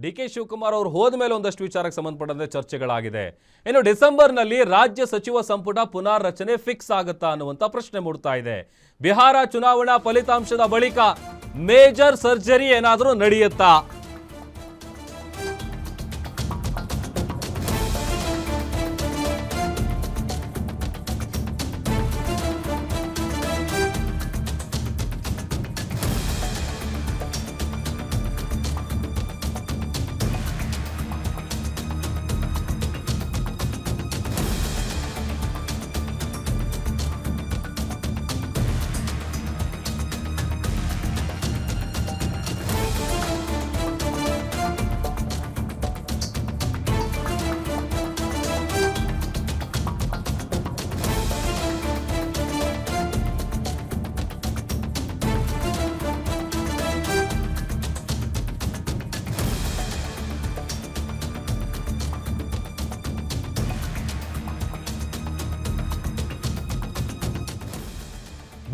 ಡಿ.ಕೆ. ಶಿವಕುಮಾರ್ ಅವರು ಹೋದ ಮೇಲೆ ಒಂದಷ್ಟು ವಿಚಾರಕ್ಕೆ ಸಂಬಂಧಪಟ್ಟಂತೆ ಚರ್ಚೆಗಳಾಗಿದೆ. ಇನ್ನು ಡಿಸೆಂಬರ್ನಲ್ಲಿ ರಾಜ್ಯ ಸಚಿವ ಸಂಪುಟ ಪುನಾರಚನೆ ಫಿಕ್ಸ್ ಆಗುತ್ತಾ ಅನ್ನುವಂಥ ಪ್ರಶ್ನೆ ಮೂಡ್ತಾ ಇದೆ. ಬಿಹಾರ ಚುನಾವಣಾ ಫಲಿತಾಂಶದ ಬಳಿಕ ಮೇಜರ್ ಸರ್ಜರಿ ಏನಾದರೂ ನಡೆಯುತ್ತಾ?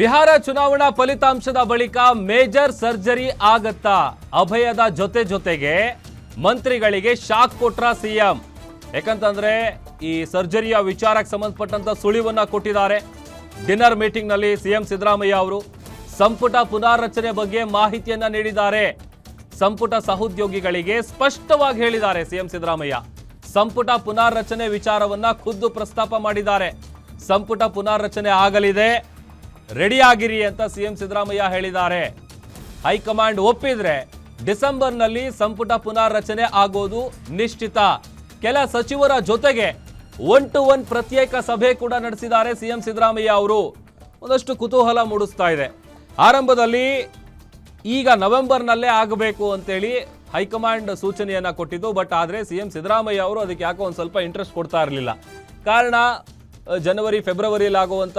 ಬಿಹಾರ ಚುನಾವಣಾ ಫಲಿತಾಂಶದ ಬಳಿಕ ಮೇಜರ್ ಸರ್ಜರಿ ಆಗತ್ತಾ? ಅಭಯದ ಜೊತೆಗೆ ಮಂತ್ರಿಗಳಿಗೆ ಶಾಕ್ ಕೊಟ್ರ ಸಿಎಂ. ಯಾಕಂತಂದ್ರೆ ಈ ಸರ್ಜರಿಯ ವಿಚಾರಕ್ಕೆ ಸಂಬಂಧಪಟ್ಟಂತ ಸುಳಿವನ್ನ ಕೊಟ್ಟಿದ್ದಾರೆ. ಡಿನ್ನರ್ ಮೀಟಿಂಗ್ ನಲ್ಲಿ ಸಿಎಂ ಸಿದ್ದರಾಮಯ್ಯ ಅವರು ಸಂಪುಟ ಪುನಾರಚನೆ ಬಗ್ಗೆ ಮಾಹಿತಿಯನ್ನ ನೀಡಿದ್ದಾರೆ. ಸಂಪುಟ ಸಹೋದ್ಯೋಗಿಗಳಿಗೆ ಸ್ಪಷ್ಟವಾಗಿ ಹೇಳಿದ್ದಾರೆ ಸಿಎಂ ಸಿದ್ದರಾಮಯ್ಯ. ಸಂಪುಟ ಪುನಾರಚನೆ ವಿಚಾರವನ್ನ ಖುದ್ದು ಪ್ರಸ್ತಾಪ ಮಾಡಿದ್ದಾರೆ. ಸಂಪುಟ ಪುನಾರಚನೆ ಆಗಲಿದೆ, ರೆಡಿ ಆಗಿರಿ ಅಂತ ಸಿಎಂ ಸಿದ್ದರಾಮಯ್ಯ ಹೇಳಿದ್ದಾರೆ. ಹೈಕಮಾಂಡ್ ಒಪ್ಪಿದ್ರೆ ಡಿಸೆಂಬರ್ನಲ್ಲಿ ಸಂಪುಟ ಪುನಾರಚನೆ ಆಗೋದು ನಿಶ್ಚಿತ. ಕೆಲ ಸಚಿವರ ಜೊತೆಗೆ 1-to-1 ಪ್ರತ್ಯೇಕ ಸಭೆ ಕೂಡ ನಡೆಸಿದ್ದಾರೆ ಸಿಎಂ ಸಿದ್ದರಾಮಯ್ಯ ಅವರು. ಒಂದಷ್ಟು ಕುತೂಹಲ ಮೂಡಿಸ್ತಾ ಇದೆ. ಆರಂಭದಲ್ಲಿ ಈಗ ನವೆಂಬರ್ನಲ್ಲೇ ಆಗಬೇಕು ಅಂತೇಳಿ ಹೈಕಮಾಂಡ್ ಸೂಚನೆಯನ್ನ ಕೊಟ್ಟಿದ್ದು. ಬಟ್ ಆದರೆ ಸಿಎಂ ಸಿದ್ದರಾಮಯ್ಯ ಅವರು ಅದಕ್ಕೆ ಯಾಕೋ ಒಂದು ಸ್ವಲ್ಪ ಇಂಟ್ರೆಸ್ಟ್ ಕೊಡ್ತಾ ಇರಲಿಲ್ಲ. ಕಾರಣ ಜನವರಿ ಫೆಬ್ರವರಿಯಲ್ಲಿ ಆಗುವಂಥ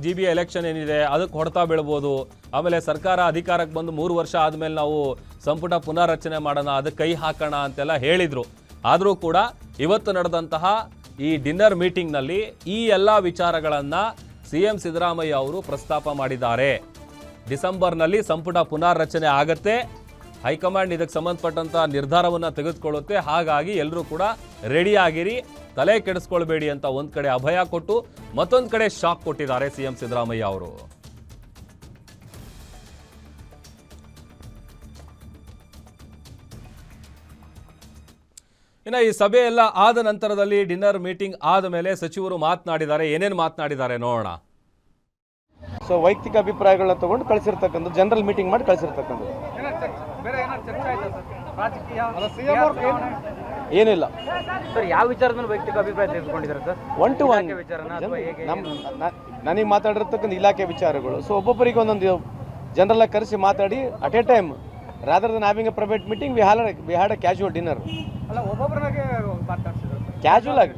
GB ಎಲೆಕ್ಷನ್ ಏನಿದೆ ಅದಕ್ಕೆ ಹೊಡೆತ ಬೀಳ್ಬೋದು. ಆಮೇಲೆ ಸರ್ಕಾರ ಅಧಿಕಾರಕ್ಕೆ ಬಂದು 3 ವರ್ಷ ಆದಮೇಲೆ ನಾವು ಸಂಪುಟ ಪುನಾರಚನೆ ಮಾಡೋಣ, ಅದಕ್ಕೆ ಕೈ ಹಾಕೋಣ ಅಂತೆಲ್ಲ ಹೇಳಿದರು. ಆದರೂ ಕೂಡ ಇವತ್ತು ನಡೆದಂತಹ ಈ ಡಿನ್ನರ್ ಮೀಟಿಂಗ್ನಲ್ಲಿ ಈ ಎಲ್ಲ ವಿಚಾರಗಳನ್ನು ಸಿಎಂ ಸಿದ್ದರಾಮಯ್ಯ ಅವರು ಪ್ರಸ್ತಾಪ ಮಾಡಿದ್ದಾರೆ. ಡಿಸೆಂಬರ್ನಲ್ಲಿ ಸಂಪುಟ ಪುನಾರಚನೆ ಆಗತ್ತೆ, ಹೈಕಮಾಂಡ್ ಇದಕ್ಕೆ ಸಂಬಂಧಪಟ್ಟಂಥ ನಿರ್ಧಾರವನ್ನು ತೆಗೆದುಕೊಳ್ಳುತ್ತೆ. ಹಾಗಾಗಿ ಎಲ್ಲರೂ ಕೂಡ ರೆಡಿ ಆಗಿರಿ, ತಲೆ ಕೆಡಿಸ್ಕೊಳ್ಬೇಡಿ ಅಂತ ಒಂದ್ ಕಡೆ ಅಭಯ ಕೊಟ್ಟು ಮತ್ತೊಂದು ಕಡೆ ಶಾಕ್ ಕೊಟ್ಟಿದ್ದಾರೆ ಸಿಎಂ ಸಿದ್ದರಾಮಯ್ಯ ಅವರು. ಇನ್ನು ಈ ಸಭೆ ಎಲ್ಲ ಆದ ನಂತರದಲ್ಲಿ ಡಿನ್ನರ್ ಮೀಟಿಂಗ್ ಆದ ಮೇಲೆ ಸಚಿವರು ಮಾತನಾಡಿದ್ದಾರೆ. ಏನೇನು ಮಾತನಾಡಿದ್ದಾರೆ ನೋಡೋಣ. ಸೊ ವೈಯಕ್ತಿಕ ಅಭಿಪ್ರಾಯಗಳನ್ನ ತಗೊಂಡು ಕಳಿಸಿರ್ತಕ್ಕಂಥ ಜನರಲ್ ಮೀಟಿಂಗ್ ಮಾಡಿ ಕಳಿಸಿರ್ತಕ್ಕಂಥದ್ದು ಏನಿಲ್ಲ ಸರ್. ಯಾವ ವಿಚಾರದ ವೈಯಕ್ತಿಕ ಅಭಿಪ್ರಾಯ ತೆಗೆದುಕೊಂಡಿದ್ದಾರೆ ಸರ್? 1-to-1 ನನಗೆ ಮಾತಾಡಿರ್ತಕ್ಕಂಥ ಇಲಾಖೆ ವಿಚಾರಗಳು. ಸೊ ಒಬ್ಬೊಬ್ಬರಿಗೆ ಒಂದೊಂದು ಜನರಲ್ ಆಗಿ ಕರೆಸಿ ಮಾತಾಡಿ at A time rather than having A private meeting we had A casual dinner. Casual ಆಗಿ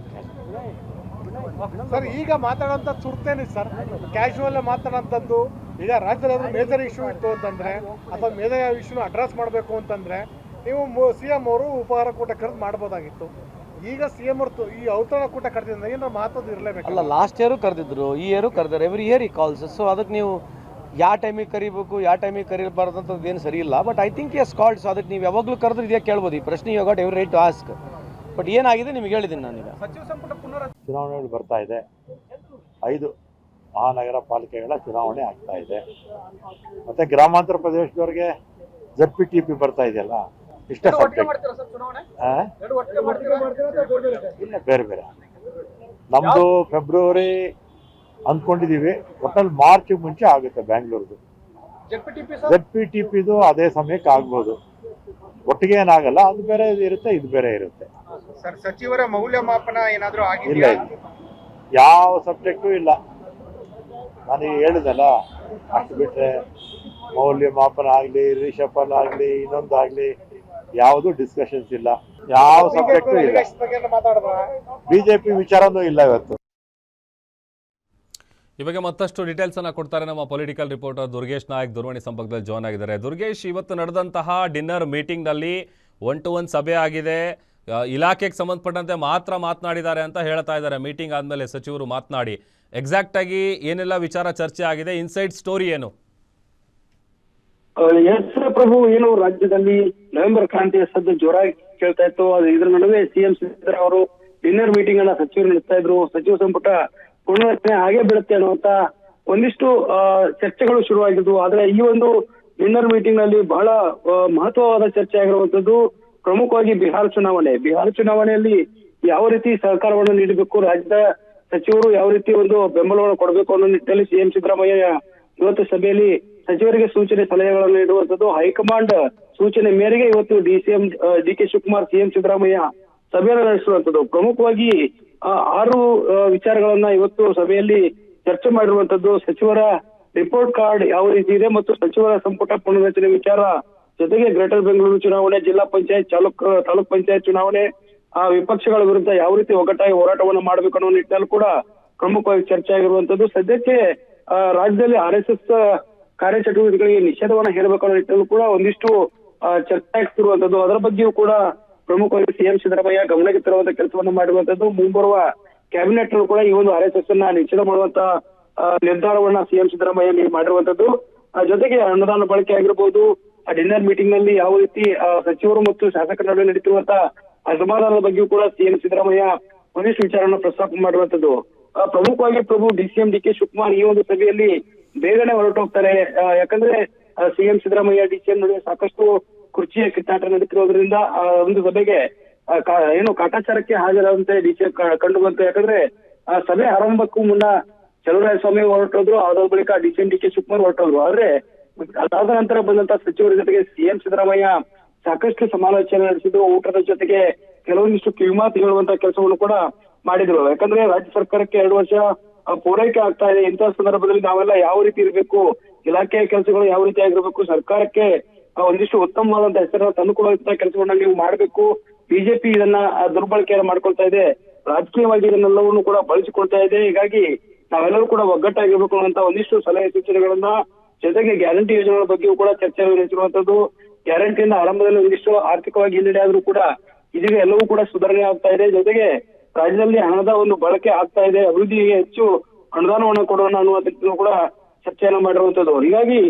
ಸರ್ ಈಗ ಮಾತಾಡೋಂಥ ಸುರ್ತೇನೆ ಸರ್. ಕ್ಯಾಶುವಲ್ ಮಾತಾಡೋಂಥದ್ದು ಈಗ ರಾಜ್ಯದಲ್ಲಿ ಮೇಜರ್ ಇಶ್ಯೂ ಇತ್ತು ಅಂತಂದ್ರೆ ಅಥವಾ ಮೇಜರ್ ಇಶ್ಯೂನ ಅಡ್ರೆಸ್ ಮಾಡಬೇಕು ಅಂತಂದ್ರೆ ನೀವು CM ಅವರು ಉಪಹಾರ ಕೂಟ ಕರೆದು ಮಾಡ್ಬೋದಾಗಿತ್ತು. ಈಗ CM ಅವರು ಈ ಔತಣ ಕೂಟ ಕರೆದಿದ್ದ ಏನಾದ್ರು ಮಾತಾಡೋದು ಇರಲೇಬೇಕು. ಅಲ್ಲ, ಲಾಸ್ಟ್ ಇಯರು ಕರೆದಿದ್ರು, ಈ ಇಯರು ಕರೆದಾರೆ. ಎವ್ರಿ ಇಯರ್ ಈ ಕಾಲ್ಸ್. ಸೊ ಅದಕ್ಕೆ ನೀವು ಯಾವ ಟೈಮಿಗೆ ಕರಿಬೇಕು, ಯಾವ ಟೈಮಿಗೆ ಕರೀಬಾರ್ದು ಅಂತದ್ದು ಏನು ಸರಿ ಇಲ್ಲ. But I think as called. So ಅದಕ್ಕೆ ನೀವು ಯಾವಾಗಲೂ ಕರೆದ್ರೆ ಇದೇ ಕೇಳ್ಬೋದು. ಈ ಪ್ರಶ್ನೆ you got every right to ask. But ಏನಾಗಿದೆ ನಿಮ್ಗೆ ಹೇಳಿದ್ದೀನಿ ನಾನೀಗ. ಸಚಿವ ಸಂಪುಟ ಚುನಾವಣೆಗಳು ಬರ್ತಾ ಇದೆ. 5 ಮಹಾನಗರ ಪಾಲಿಕೆಗಳ ಚುನಾವಣೆ ಆಗ್ತಾ ಇದೆ. ಮತ್ತೆ ಗ್ರಾಮಾಂತರ ಪ್ರದೇಶದವರಿಗೆ ZPTP ಬರ್ತಾ ಇದೆಯಲ್ಲ, ಇಷ್ಟ ಸಬ್ಜೆಕ್ಟ್ ಇಲ್ಲ, ಬೇರೆ ಬೇರೆ. ನಮ್ದು ಫೆಬ್ರವರಿ ಅಂದ್ಕೊಂಡಿದೀವಿ, ಒಟ್ಟಲ್ಲಿ ಮಾರ್ಚ್ ಮುಂಚೆ ಆಗುತ್ತೆ ಬ್ಯಾಂಗ್ಳೂರ್ದು. ZPTPದು ಅದೇ ಸಮಯಕ್ಕೆ ಆಗ್ಬೋದು, ಒಟ್ಟಿಗೆ ಏನಾಗಲ್ಲ. ಅದು ಬೇರೆ ಇರುತ್ತೆ, ಇದು ಬೇರೆ ಇರುತ್ತೆ. ಸಚಿವರ ಮೌಲ್ಯಮಾಪನ ಏನಾದರೂ ಇಲ್ಲ, ಯಾವ ಸಬ್ಜೆಕ್ಟು ಇಲ್ಲ. ನಾನು ಹೇಳಿದಲ್ಲ, ಅಷ್ಟು ಬಿಟ್ರೆ ಮೌಲ್ಯಮಾಪನ ಆಗಲಿ, ರಿಷಫಲ್ ಆಗಲಿ, ಇನ್ನೊಂದಾಗಲಿ ಯಾವುದು ಡಿಸ್ಕಷನ್ಸ್ ಇಲ್ಲ. ಯಾವ ಸಬ್ಜೆಕ್ಟು ಇಲ್ಲ. ಬಿಜೆಪಿ ವಿಚಾರನೂ ಇಲ್ಲ ಇವತ್ತು. ಈ ಬಗ್ಗೆ ಮತ್ತಷ್ಟು ಡೀಟೇಲ್ಸ್ ಅನ್ನ ಕೊಡ್ತಾರೆ ನಮ್ಮ ಪೊಲಿಟಿಕಲ್ ರಿಪೋರ್ಟರ್ ದುರ್ಗೇಶ್ ನಾಯಕ್ ದೂರವಾಣಿ ಸಂಪರ್ಕದಲ್ಲಿ ಜಾಯ್ನ್ ಆಗಿದ್ದಾರೆ. ದುರ್ಗೇಶ್, ಇವತ್ತು ನಡೆದಂತಹ ಡಿನ್ನರ್ ಮೀಟಿಂಗ್ ನಲ್ಲಿ 1-to-1 ಸಭೆ ಆಗಿದೆ. ಇಲಾಖೆಗೆ ಸಂಬಂಧಪಟ್ಟಂತೆ ಮಾತ್ರ ಮಾತನಾಡಿದ್ದಾರೆ ಅಂತ ಹೇಳ್ತಾ ಇದ್ದಾರೆ. ಮೀಟಿಂಗ್ ಆದಮೇಲೆ ಸಚಿವರು ಮಾತನಾಡಿ ಎಕ್ಸಾಕ್ಟ್ ಆಗಿ ಏನೆಲ್ಲ ವಿಚಾರ ಚರ್ಚೆ ಆಗಿದೆ, ಇನ್ಸೈಡ್ ಸ್ಟೋರಿ ಏನು? ಎಸ್ ಪ್ರಭು, ಏನು ರಾಜ್ಯದಲ್ಲಿ ನವೆಂಬರ್ ಕ್ರಾಂತಿಯ ಸದ್ದು ಜೋರಾಗಿ ಕೇಳ್ತಾ ಇತ್ತು. ಇದ್ರ ನಡುವೆ ಸಿಎಂ ಸಿದ್ದರಾಮಯ್ಯ ಅವರು ಡಿನ್ನರ್ ಮೀಟಿಂಗ್ ಅನ್ನ ಸಚಿವರು ನಡೆಸ್ತಾ ಇದ್ರು. ಸಚಿವ ಸಂಪುಟ ಪುನರ್ರಚನೆ ಹಾಗೆ ಬೀಳುತ್ತೆ ಅನ್ನುವಂತ ಒಂದಿಷ್ಟು ಚರ್ಚೆಗಳು ಶುರುವಾಗಿದ್ವು. ಆದ್ರೆ ಈ ಒಂದು ಡಿನ್ನರ್ ಮೀಟಿಂಗ್ ನಲ್ಲಿ ಬಹಳ ಮಹತ್ವವಾದ ಚರ್ಚೆ ಆಗಿರುವಂತದ್ದು ಪ್ರಮುಖವಾಗಿ ಬಿಹಾರ ಚುನಾವಣೆಯಲ್ಲಿ ಯಾವ ರೀತಿ ಸಹಕಾರವನ್ನು ನೀಡಬೇಕು, ರಾಜ್ಯದ ಸಚಿವರು ಯಾವ ರೀತಿ ಒಂದು ಬೆಂಬಲವನ್ನು ಕೊಡಬೇಕು ಅನ್ನೋ ನಿಟ್ಟಿನಲ್ಲಿ ಸಿಎಂ ಸಿದ್ದರಾಮಯ್ಯ ಇವತ್ತು ಸಭೆಯಲ್ಲಿ ಸಚಿವರಿಗೆ ಸೂಚನೆ ಸಲಹೆಗಳನ್ನು ನೀಡುವಂತದ್ದು. ಹೈಕಮಾಂಡ್ ಸೂಚನೆ ಮೇರೆಗೆ ಇವತ್ತು D K Shivakumar CM Siddaramaiah ಸಭೆಯನ್ನು ನಡೆಸುವಂತದ್ದು. ಪ್ರಮುಖವಾಗಿ 6 ವಿಚಾರಗಳನ್ನ ಇವತ್ತು ಸಭೆಯಲ್ಲಿ ಚರ್ಚೆ ಮಾಡಿರುವಂತದ್ದು. ಸಚಿವರ ರಿಪೋರ್ಟ್ ಕಾರ್ಡ್ ಯಾವ ರೀತಿ ಇದೆ ಮತ್ತು ಸಚಿವರ ಸಂಪುಟ ಪುನರ್ರಚನೆ ವಿಚಾರ, ಜೊತೆಗೆ ಗ್ರೇಟರ್ ಬೆಂಗಳೂರು ಚುನಾವಣೆ, ಜಿಲ್ಲಾ ಪಂಚಾಯತ್ ತಾಲೂಕ್ ಪಂಚಾಯತ್ ಚುನಾವಣೆ, ವಿಪಕ್ಷಗಳ ವಿರುದ್ಧ ಯಾವ ರೀತಿ ಒಗ್ಗಟ್ಟಾಗಿ ಹೋರಾಟವನ್ನು ಮಾಡಬೇಕು ಅನ್ನೋ ನಿಟ್ಟಿನಲ್ಲಿ ಕೂಡ ಪ್ರಮುಖವಾಗಿ ಚರ್ಚೆ ಆಗಿರುವಂತದ್ದು. ಸದ್ಯಕ್ಕೆ ರಾಜ್ಯದಲ್ಲಿ RSS ಕಾರ್ಯಚಟುವಟಿಕೆಗಳಿಗೆ ನಿಷೇಧವನ್ನು ಹೇರಬೇಕು ಅನ್ನೋ ನಿಟ್ಟಿನಲ್ಲೂ ಕೂಡ ಒಂದಿಷ್ಟು ಚರ್ಚೆ ಆಗ್ತಿರುವಂತದ್ದು. ಅದರ ಬಗ್ಗೆಯೂ ಕೂಡ ಪ್ರಮುಖವಾಗಿ ಸಿಎಂ ಸಿದ್ದರಾಮಯ್ಯ ಗಮನಕ್ಕೆ ತರುವಂತ ಕೆಲಸವನ್ನು ಮಾಡಿರುವಂತದ್ದು. ಮುಂಬರುವ ಕ್ಯಾಬಿನೆಟ್ ಕೂಡ ಈ ಒಂದು RSS ಅನ್ನ ನಿಷೇಧ ಮಾಡುವಂತ ನಿರ್ಧಾರವನ್ನ ಸಿಎಂ ಸಿದ್ದರಾಮಯ್ಯ ಮಾಡಿರುವಂತದ್ದು. ಜೊತೆಗೆ ಅನುದಾನ ಬಳಕೆ ಆಗಿರಬಹುದು, ಡಿನ್ನರ್ ಮೀಟಿಂಗ್ ನಲ್ಲಿ ಯಾವ ರೀತಿ ಸಚಿವರು ಮತ್ತು ಶಾಸಕರ ನಡುವೆ ನಡೀತಿರುವಂತಹ ಅಸಮಾಧಾನದ ಬಗ್ಗೆಯೂ ಕೂಡ ಸಿಎಂ ಸಿದ್ದರಾಮಯ್ಯ ಒಂದಿಷ್ಟು ವಿಚಾರವನ್ನು ಪ್ರಸ್ತಾಪ ಮಾಡಿರುವಂತದ್ದು. ಪ್ರಮುಖವಾಗಿ ಡಿಸಿಎಂ ಡಿ ಕೆ ಶಿವಕುಮಾರ್ ಈ ಒಂದು ಸಭೆಯಲ್ಲಿ ಬೇಗನೆ ಹೊರಟೋಗ್ತಾರೆ. ಯಾಕಂದ್ರೆ ಸಿಎಂ ಸಿದ್ದರಾಮಯ್ಯ ಡಿಸಿಎಂ ನಡುವೆ ಸಾಕಷ್ಟು ಕುರ್ಚಿಯ ಕಿತ್ತಾಟ ನಡೀತಿರೋದ್ರಿಂದ ಒಂದು ಸಭೆಗೆ ಕಾಟಾಚಾರಕ್ಕೆ ಹಾಜರಾದಂತೆ ಡಿಸಿಎಂ ಕಂಡು ಬಂತು. ಯಾಕಂದ್ರೆ ಸಭೆ ಆರಂಭಕ್ಕೂ ಮುನ್ನ ಚಲುವರಾಯಸ್ವಾಮಿ ಹೊರಟೋದ್ರು, ಅದಾದ ಬಳಿಕ ಡಿಸಿಎಂ ಡಿ ಕೆ ಶಿವಕುಮಾರ್ ಹೊರಟೋದ್ರು. ಆದ್ರೆ ಅದಾದ ನಂತರ ಬಂದಂತ ಸಚಿವರ ಜೊತೆಗೆ ಸಿಎಂ ಸಿದ್ದರಾಮಯ್ಯ ಸಾಕಷ್ಟು ಸಮಾಲೋಚನೆ ನಡೆಸಿದ್ರು. ಊಟದ ಜೊತೆಗೆ ಕೆಲವೊಂದಿಷ್ಟು ಕಿವಿಮಾತು ಹೇಳುವಂತ ಕೆಲಸವನ್ನು ಕೂಡ ಮಾಡಿದ್ರು. ಯಾಕಂದ್ರೆ ರಾಜ್ಯ ಸರ್ಕಾರಕ್ಕೆ 2 ವರ್ಷ ಪೂರೈಕೆ ಆಗ್ತಾ ಇದೆ. ಇಂತಹ ಸಂದರ್ಭದಲ್ಲಿ ನಾವೆಲ್ಲ ಯಾವ ರೀತಿ ಇರಬೇಕು, ಇಲಾಖೆಯ ಕೆಲಸಗಳು ಯಾವ ರೀತಿ ಆಗಿರ್ಬೇಕು, ಸರ್ಕಾರಕ್ಕೆ ಒಂದಿಷ್ಟು ಉತ್ತಮವಾದಂತ ಹೆಸರನ್ನ ತಂದುಕೊಡುವಂತ ಕೆಲಸವನ್ನ ನೀವು ಮಾಡಬೇಕು. ಬಿಜೆಪಿ ಇದನ್ನ ದುರ್ಬಳಕೆಯನ್ನು ಮಾಡ್ಕೊಳ್ತಾ ಇದೆ, ರಾಜಕೀಯವಾಗಿ ಇದನ್ನೆಲ್ಲವನ್ನು ಕೂಡ ಬಳಸಿಕೊಳ್ತಾ ಇದೆ. ಹೀಗಾಗಿ ನಾವೆಲ್ಲರೂ ಕೂಡ ಒಗ್ಗಟ್ಟಾಗಿರ್ಬೇಕು ಅನ್ನುವಂತ ಒಂದಿಷ್ಟು ಸಲಹೆ ಸೂಚನೆಗಳನ್ನ, ಜೊತೆಗೆ ಗ್ಯಾರಂಟಿ ಯೋಜನೆಗಳ ಬಗ್ಗೆಯೂ ಕೂಡ ಚರ್ಚೆ ನಡೆಸಿರುವಂತದ್ದು. ಗ್ಯಾರಂಟಿಯಿಂದ ಆರಂಭದಲ್ಲಿ ಒಂದಿಷ್ಟು ಆರ್ಥಿಕವಾಗಿ ಹಿನ್ನಡೆ ಆದ್ರೂ ಕೂಡ ಇದೀಗ ಎಲ್ಲವೂ ಕೂಡ ಸುಧಾರಣೆ ಆಗ್ತಾ ಇದೆ. ಜೊತೆಗೆ ರಾಜ್ಯದಲ್ಲಿ ಹಣದ ಒಂದು ಬಳಕೆ ಆಗ್ತಾ ಇದೆ, ಅಭಿವೃದ್ಧಿಗೆ ಹೆಚ್ಚು ಅನುದಾನವನ್ನು ಕೊಡೋಣ ಅನ್ನುವಂಥದ್ದು ಕೂಡ ಚರ್ಚೆಯನ್ನು ಮಾಡಿರುವಂತದ್ದು. ಹೀಗಾಗಿ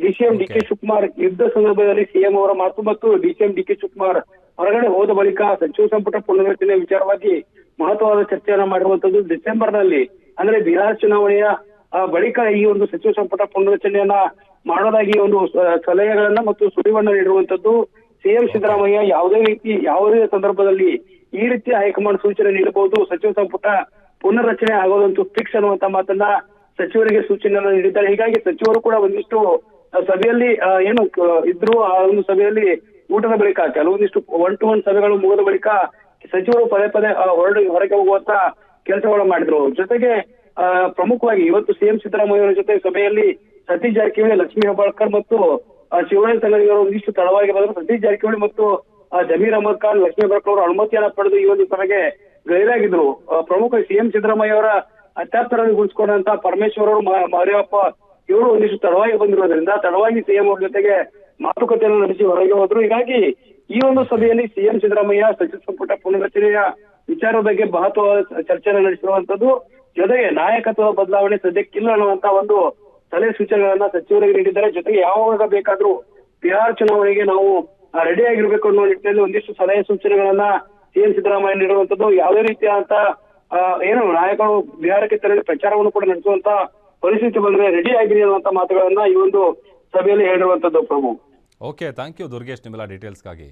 ಡಿಸಿಎಂ ಡಿ ಕೆ ಶಿವಕುಮಾರ್ ಯುದ್ಧ ಸಂದರ್ಭದಲ್ಲಿ ಸಿಎಂ ಅವರ ಮಾತು ಮತ್ತು ಡಿಸಿಎಂ ಡಿ ಕೆ ಶಿವಕುಮಾರ್ ಹೊರಗಡೆ ಹೋದ ಬಳಿಕ ಸಚಿವ ಸಂಪುಟ ಪುನರ್ರಚನೆ ವಿಚಾರವಾಗಿ ಮಹತ್ವವಾದ ಚರ್ಚೆಯನ್ನ ಮಾಡಿರುವಂತದ್ದು. ಡಿಸೆಂಬರ್ ನಲ್ಲಿ ಅಂದ್ರೆ ಬಿಹಾರ ಚುನಾವಣೆಯ ಬಳಿಕ ಈ ಒಂದು ಸಚಿವ ಸಂಪುಟ ಪುನರ್ರಚನೆಯನ್ನ ಮಾಡೋದಾಗಿ ಒಂದು ಸಲಹೆಗಳನ್ನ ಮತ್ತು ಸುಳಿವನ್ನ ನೀಡಿರುವಂತದ್ದು. ಸಿಎಂ ಸಿದ್ದರಾಮಯ್ಯ ಯಾವುದೇ ಸಂದರ್ಭದಲ್ಲಿ ಈ ರೀತಿ ಹೈಕಮಾಂಡ್ ಸೂಚನೆ ನೀಡಬಹುದು, ಸಚಿವ ಸಂಪುಟ ಪುನರ್ರಚನೆ ಆಗೋದಂತೂ ಫಿಕ್ಸ್ ಅನ್ನುವಂತ ಮಾತನ್ನ ಸಚಿವರಿಗೆ ಸೂಚನೆಯನ್ನು ನೀಡಿದ್ದಾರೆ. ಹೀಗಾಗಿ ಸಚಿವರು ಕೂಡ ಒಂದಿಷ್ಟು ಸಭೆಯಲ್ಲಿ ಇದ್ರು, ಆ ಒಂದು ಸಭೆಯಲ್ಲಿ ಊಟದ ಬಳಿಕ ಕೆಲವೊಂದಿಷ್ಟು 1-to-1 ಸಭೆಗಳು ಮುಗಿದ ಬಳಿಕ ಸಚಿವರು ಪದೇ ಹೊರಗೆ ಹೋಗುವಂತ ಕೆಲಸಗಳು ಮಾಡಿದ್ರು. ಜೊತೆಗೆ ಪ್ರಮುಖವಾಗಿ ಇವತ್ತು ಸಿಎಂ ಸಿದ್ದರಾಮಯ್ಯ ಅವರ ಜೊತೆ ಸಭೆಯಲ್ಲಿ ಸತೀಶ್ ಜಾರಕಿಹೊಳಿ, ಲಕ್ಷ್ಮೀ ಹೆಬ್ಬಾಳ್ಕರ್ ಮತ್ತು ಶಿವರಾಜ್ ತಂಗಡಿಗರು ಒಂದಿಷ್ಟು ತಡವಾಗಿ ಬಂದರು. ಸತೀಶ್ ಜಾರಕಿಹೊಳಿ ಮತ್ತು ಜಮೀರ್ ಅಹಮದ್ ಖಾನ್, ಲಕ್ಷ್ಮೀ ಹೆಬ್ಬಾಳ್ಕರ್ ಅವರು ಅನುಮತಿಯನ್ನ ಪಡೆದು ಈ ಒಂದು ಸಭೆಗೆ ಗೈರಾಗಿದ್ರು. ಪ್ರಮುಖ ಸಿಎಂ ಸಿದ್ದರಾಮಯ್ಯ ಅವರ ಅತ್ಯಾಪ್ತರಲ್ಲಿ ಗುರುತಿಸಿಕೊಂಡಂತ ಪರಮೇಶ್ವರ್ ಅವರು, ಮರಿಯಪ್ಪ ಇವರು ಒಂದಿಷ್ಟು ತಡವಾಗಿ ಬಂದಿರೋದ್ರಿಂದ ತಡವಾಗಿ ಸಿಎಂ ಅವ್ರ ಜೊತೆಗೆ ಮಾತುಕತೆಯನ್ನು ನಡೆಸಿ ಹೊರಗೆ ಹೋದ್ರು. ಹೀಗಾಗಿ ಈ ಒಂದು ಸಭೆಯಲ್ಲಿ ಸಿಎಂ ಸಿದ್ದರಾಮಯ್ಯ ಸಚಿವ ಸಂಪುಟ ಪುನರ್ರಚನೆಯ ವಿಚಾರದ ಬಗ್ಗೆ ಮಹತ್ವವಾದ ಚರ್ಚೆಯನ್ನು ನಡೆಸಿರುವಂತದ್ದು. ಜೊತೆಗೆ ನಾಯಕತ್ವದ ಬದಲಾವಣೆ ಸದ್ಯಕ್ಕಿಲ್ಲ ಅನ್ನುವಂತ ಒಂದು ಸಲಹೆ ಸೂಚನೆಗಳನ್ನ ಸಚಿವರಿಗೆ ನೀಡಿದ್ದಾರೆ. ಜೊತೆಗೆ ಯಾವಾಗ ಬೇಕಾದ್ರೂ ಬಿಹಾರ ಚುನಾವಣೆಗೆ ನಾವು ರೆಡಿ ಆಗಿರ್ಬೇಕು ಅನ್ನೋ ನಿಟ್ಟಿನಲ್ಲಿ ಒಂದಿಷ್ಟು ಸಲಹೆ ಸೂಚನೆಗಳನ್ನ ಸಿಎಂ ಸಿದ್ದರಾಮಯ್ಯ ನೀಡುವಂತದ್ದು. ಯಾವುದೇ ರೀತಿಯಾದಂತ ನಾಯಕರು ಬಿಹಾರಕ್ಕೆ ತೆರಳಿ ಪ್ರಚಾರವನ್ನು ಕೂಡ ನಡೆಸುವಂತ ಪರಿಸ್ಥಿತಿ ಬಂದ್ರೆ ರೆಡಿ ಆಗಿರಿ ಅನ್ನುವಂತ ಮಾತುಗಳನ್ನ ಈ ಒಂದು ಸಭೆಯಲ್ಲಿ ಹೇಳಿರುವಂತದ್ದು. ಪ್ರಭು, ಓಕೆ, ಥ್ಯಾಂಕ್ ಯು ದುರ್ಗೇಶ್, ನಿಮ್ಮೆಲ್ಲ ಡೀಟೇಲ್ಸ್ಗಾಗಿ.